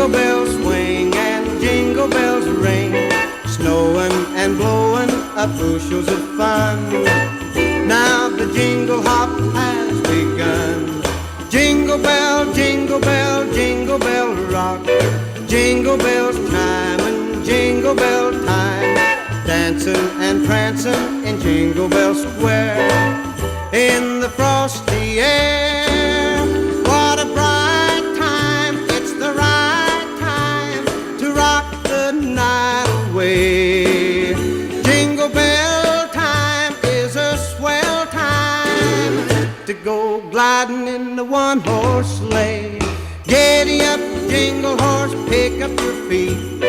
Jingle bells swing and jingle bells ring, snowing and blowing up bushels of fun. Now the jingle hop has begun. Jingle bell, jingle bell, jingle bell rock, jingle bells chime and jingle bell time, dancing and prancing in Jingle Bell Square. In the frosty air, what a bright time, it's the right time to rock the night away. Jingle bell time is a swell time to go gliding in the one-horse sleigh. Giddy up, jingle horse, pick up your feet,